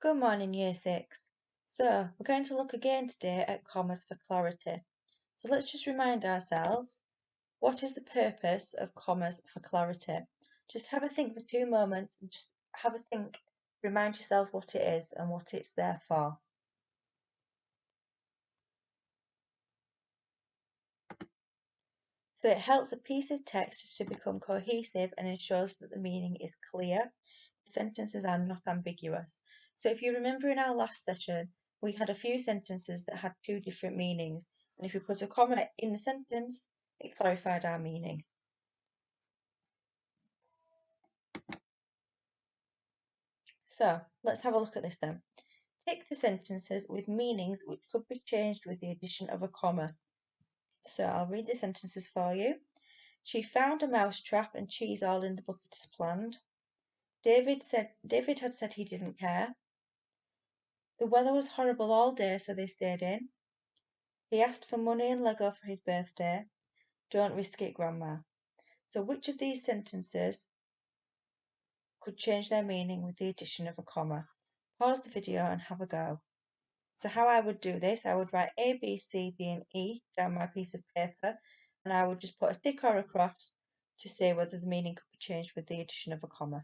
Good morning, Year 6. So, we're going to look again today at commas for clarity. So, let's just remind ourselves, what is the purpose of commas for clarity? Just have a think for 2 moments and just have a think, remind yourself what it is and what it's there for. So, it helps a piece of text to become cohesive and ensures that the meaning is clear. Sentences are not ambiguous. So if you remember in our last session, we had a few sentences that had 2 different meanings. And if we put a comma in the sentence, it clarified our meaning. So let's have a look at this then. Tick the sentences with meanings which could be changed with the addition of a comma. So I'll read the sentences for you. She found a mouse trap and cheese all in the bucket as planned. David had said he didn't care. The weather was horrible all day, so they stayed in. He asked for money and Lego for his birthday. Don't risk it, Grandma. So which of these sentences could change their meaning with the addition of a comma? Pause the video and have a go. So how I would do this, I would write A, B, C, D and E down my piece of paper and I would just put a tick or a cross to say whether the meaning could be changed with the addition of a comma.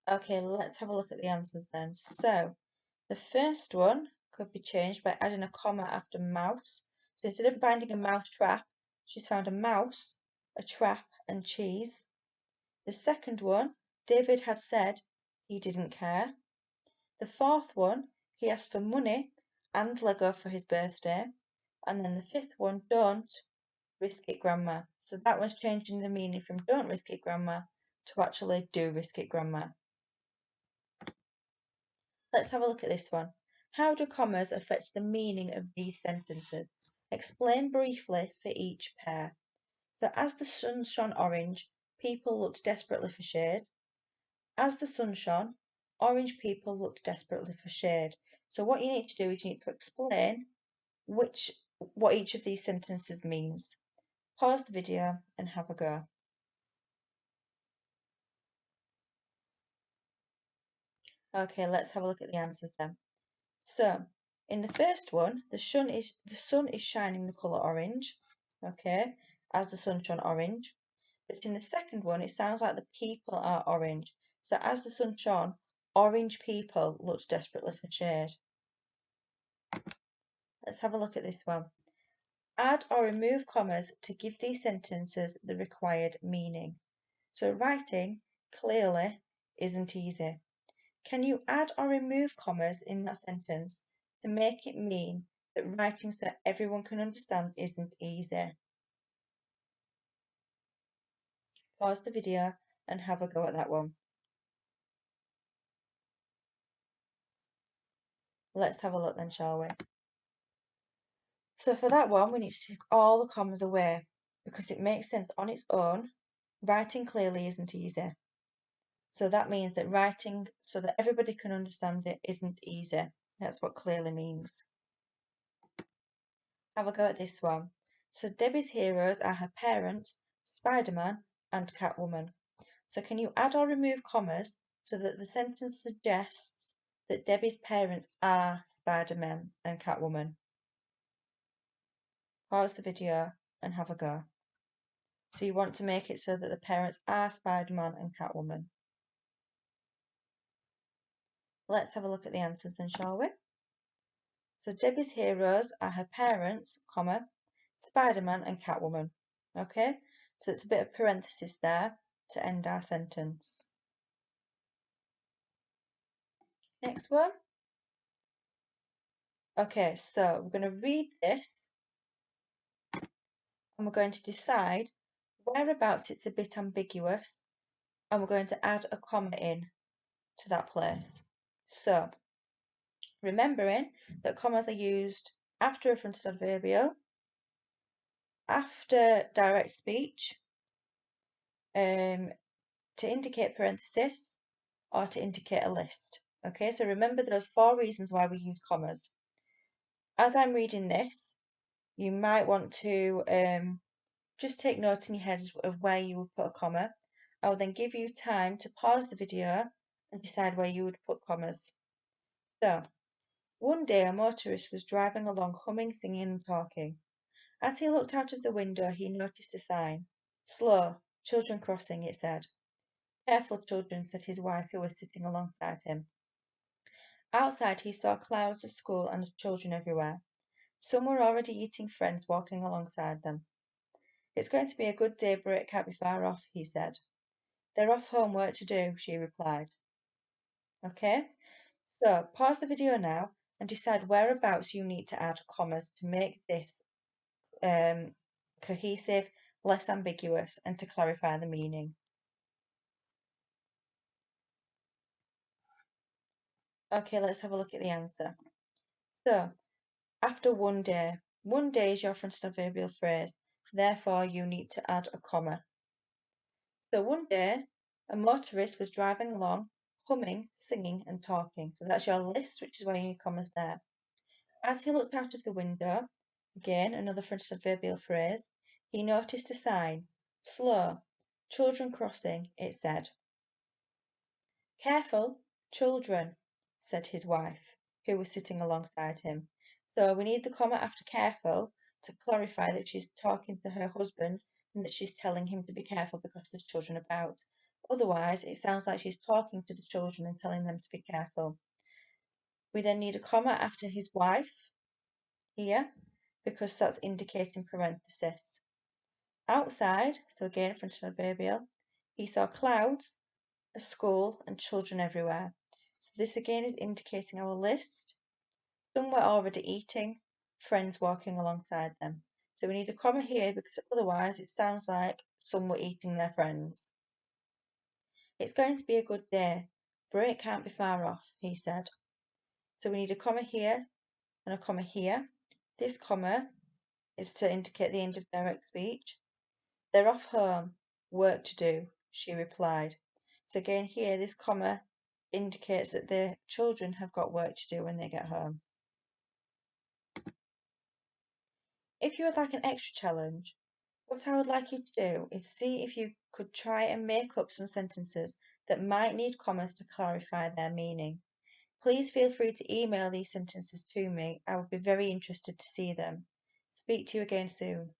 Okay, let's have a look at the answers then. So the first one could be changed by adding a comma after mouse. So instead of finding a mouse trap, she's found a mouse, a trap, and cheese. The second one, David had said he didn't care. The fourth one, he asked for money and Lego for his birthday. And then the fifth one, don't risk it, Grandma. So that one's changing the meaning from don't risk it, Grandma to actually do risk it, Grandma. Let's have a look at this one. How do commas affect the meaning of these sentences? Explain briefly for each pair. So as the sun shone orange, people looked desperately for shade. As the sun shone, orange people looked desperately for shade. So what you need to do is you need to explain what each of these sentences means. Pause the video and have a go. Okay, let's have a look at the answers then. So, in the first one, the sun is shining the colour orange, okay, as the sun shone orange. But in the second one, it sounds like the people are orange. So as the sun shone, orange people looked desperately for shade. Let's have a look at this one. Add or remove commas to give these sentences the required meaning. So writing clearly isn't easy. Can you add or remove commas in that sentence to make it mean that writing so everyone can understand isn't easy? Pause the video and have a go at that one. Let's have a look then, shall we? So for that one, we need to take all the commas away because it makes sense on its own. Writing clearly isn't easy. So that means that writing so that everybody can understand it isn't easy. That's what clearly means. Have a go at this one. So Debbie's heroes are her parents, Spider-Man and Catwoman. So can you add or remove commas so that the sentence suggests that Debbie's parents are Spider-Man and Catwoman? Pause the video and have a go. So you want to make it so that the parents are Spider-Man and Catwoman. Let's have a look at the answers then, shall we? So Debbie's heroes are her parents, comma, Spider-Man and Catwoman. Okay, so it's a bit of parenthesis there to end our sentence. Next one. Okay, so we're going to read this and we're going to decide whereabouts it's a bit ambiguous and we're going to add a comma in to that place. So, remembering that commas are used after a fronted adverbial, after direct speech, to indicate parenthesis, or to indicate a list. Okay, so remember those 4 reasons why we use commas. As I'm reading this, you might want to just take notes in your head of where you would put a comma. I will then give you time to pause the video and decide where you would put commas. So, one day a motorist was driving along humming, singing and talking. As he looked out of the window he noticed a sign. Slow, children crossing, it said. Careful, children, said his wife who was sitting alongside him. Outside he saw clouds of school and children everywhere. Some were already eating friends walking alongside them. It's going to be a good day, but it can't be far off, he said. They're off homework to do, she replied. Okay, so pause the video now and decide whereabouts you need to add commas to make this cohesive, less ambiguous, and to clarify the meaning. Okay, let's have a look at the answer. So, after one day is your frontal adverbial phrase, therefore you need to add a comma. So one day, a motorist was driving along, humming, singing, and talking. So that's your list, which is why you need commas there. As he looked out of the window, again another frontal adverbial phrase, he noticed a sign. Slow, children crossing, it said. Careful, children, said his wife, who was sitting alongside him. So we need the comma after careful to clarify that she's talking to her husband and that she's telling him to be careful because there's children about. Otherwise, it sounds like she's talking to the children and telling them to be careful. We then need a comma after his wife here because that's indicating parenthesis. Outside, so again frontal adverbial, he saw clouds, a school, and children everywhere. So this again is indicating our list. Some were already eating, friends walking alongside them. So we need a comma here because otherwise it sounds like some were eating their friends. It's going to be a good day. Break can't be far off, he said. So we need a comma here and a comma here. This comma is to indicate the end of direct speech. They're off home, work to do, she replied. So again here, this comma indicates that the children have got work to do when they get home. If you would like an extra challenge, what I would like you to do is see if you could try and make up some sentences that might need commas to clarify their meaning. Please feel free to email these sentences to me. I would be very interested to see them. Speak to you again soon.